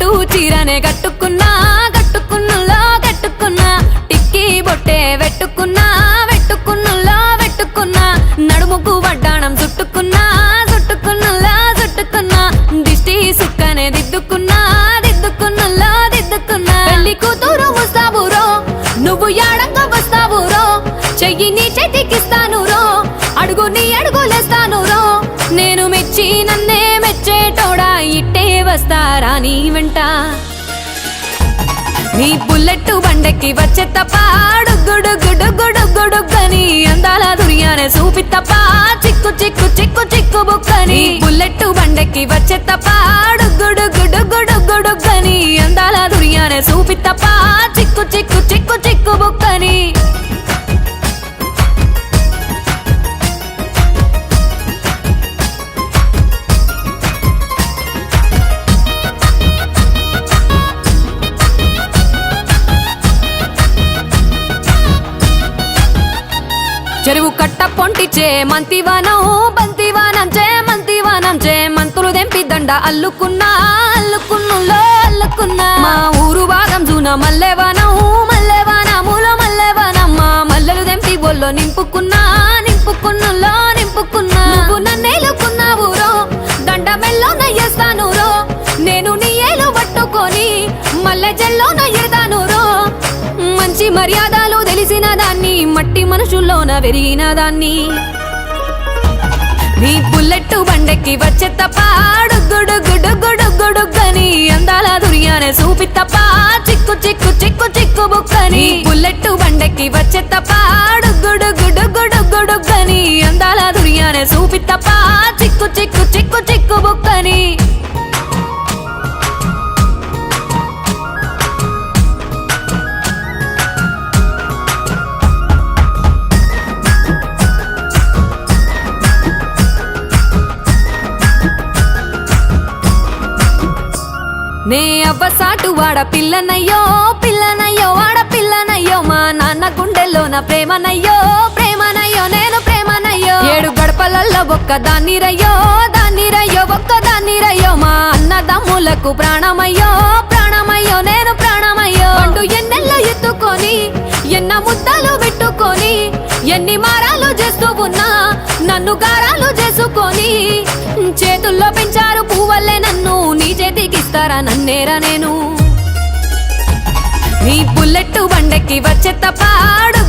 పట్టు చీరనే కట్టుకున్నా కట్టుకున్నులో కట్టుకున్నా టిక్కీ బొట్టే వెట్టుకున్నా వెట్టుకున్నులో వెట్టుకున్నా నడుముకు వడ్డాణం చుట్టుకున్నా చుట్టుకున్నులో చుట్టుకున్నా దిష్టి సుక్కనే దిద్దుకున్నా దిద్దుకున్నులో దిద్దుకున్నా పెళ్లి కూతురు వస్తావురో నువ్వు యాడంగా వస్తావురో చెయ్యి నీ చేతికిస్తాను రో అడుగు నీ అడుగులేస్తాను రో నేను మెచ్చి నన్నే మెచ్చేటోడా ఇట్టే వస్తారా నీ వెంట నీ బుల్లెట్ బండెక్కి వచ్చే తప్ప గుడుగుడుగుడుగుడుగుడుగని అందాల దుర్యానే చూపి తప్ప చిక్కు చిక్కు చిక్కు చిక్కు బుక్కని బుల్లెట్ బండెక్కి వచ్చే తప్ప గుడుగుడుగుడుగుడుగని అందాల దుర్యానే చూపి తప్ప చిక్కు చిక్కు చిక్కు చిక్కు బుక్కని చెరువు కట్ట పొంటిచే మంతివానం బంతివానం చే మంతివానం చే మంతులు దెంపి దండ అల్లుకున్నా అల్లుకున్నులో అల్లుకున్నా మా ఊరు భాగం జూన మల్లెవానం మల్లెవానములో మల్లెవానమ్మ మల్లెలు దెంపి బొల్లో నింపుకున్నా నింపుకున్నులో నింపుకున్నా నువ్వు నన్నేలుకున్నావు రో దండ మెల్లో నయ్యేస్తాను రో నేను నీ ఏలు పట్టుకొని మల్లె జల్లో నయ్యేదాను రో మంచి మర్యాదలు తెలిసిన దాన్ని మట్టి మనుషుల్లోన వెరిగిన దాన్ని నీ బుల్లెట్ బండెక్కి వచ్చే తప్ప గుడుగుడుగుడుగుడుగని అందాల దుర్యానే చూపి తప్ప చిక్కు చిక్కు చిక్కు చిక్కు బుక్కని బుల్లెట్ బండెక్కి వచ్చే తప్ప గుడుగుడుగుడుగుడుగని అందాల దుర్యానే చూపి తప్ప చిక్కు చిక్కు చిక్కు చిక్కు బుక్కని నే అవ్వసాటు వాడ పిల్లనయ్యో పిల్లనయ్యో వాడ పిల్లనయ్యో మా నాన్న గుండెల్లోన ప్రేమనయ్యో ప్రేమనయ్యో నేను ప్రేమనయ్యో 7 గడపలల్లో ఒక్కదాన్ని రయ్యో దాన్ని రయ్యో ఒక్కదాన్ని రయ్యో మా అన్నదమ్ములకు ప్రాణమయ్యో ప్రాణమయ్యో నేను ప్రాణమయ్యో అంటూ ఎన్నెల్లో ఎత్తుకొని ఎన్న ముద్దలు పెట్టుకొని ఎన్ని మారాలు చేస్తూ ఉన్నా నన్ను గారాలు చేసుకొని చేతుల్లో పెంచారు పువ్వల్లే నన్ను నీ చేతికిస్తారా నన్నేరా నేను నీ బుల్లెట్ బండెక్కి వచ్చే తప్ప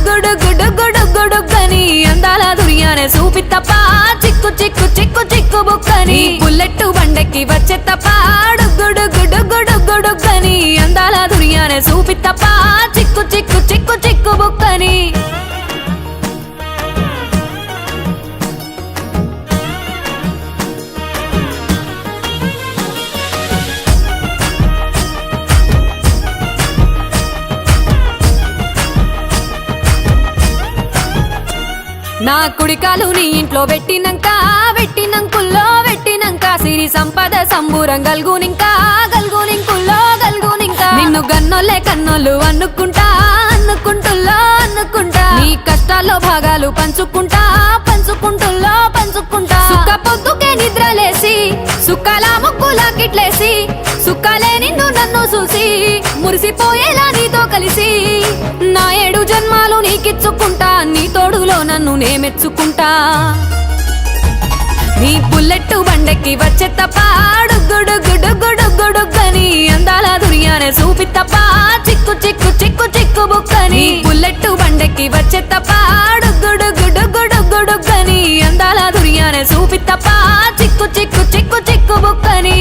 గుడుగుడుగుడుగుడుగని అందాల దుర్యానే చూపి తప్ప చిక్కు చిక్కు చిక్కు చిక్కు బుక్కని బుల్లెట్ బండెక్కి వచ్చే తప్ప గుడుగుడుగుడుగుడుగని అందాల దుర్యానే చూపి తప్ప చిక్కు చిక్కు చిక్కు చిక్కు బుక్కని నా కుడికాలు నీ ఇంట్లో పెట్టినంకుల్లో పెట్టినంక సిరి సంపద సంబూరం గల్గునింకా గల్గునింకుల్లో గల్గునింకా నిన్ను గన్నోళ్ళే కన్నోళ్ళు అనుకుంటా అనుకుంటుల్లో అనుకుంటా నీ కష్టాల్లో భాగాలు పంచుకుంటా పంచుకుంటుల్లో పంచుకుంటా సుక్క పొద్దుకే నిద్రలేసి సుక్కల ముక్కులా కిట్లేసి సుక్కలే నిన్ను నన్ను చూసి మురిసిపోయేలా నీతో కలిసి నా 7 జన్మాలు నీకిచ్చుకుంటా నీ తోడులో నన్ను నే మెచ్చుకుంటా నీ బుల్లెట్ బండెక్కి వచ్చే తప్ప గుడుగుడుగుడుగుడుగని అందాల దుర్యానే చూపి తప్ప చిక్కు చిక్కు చిక్కు చిక్కు బుక్కని బుల్లెట్ బండెక్కి వచ్చే తప్ప గుడుగుడుగుడుగుడుగని అందాల దుర్యానే చూపి తప్ప చిక్కు చిక్కు చిక్కు చిక్కు బుక్కని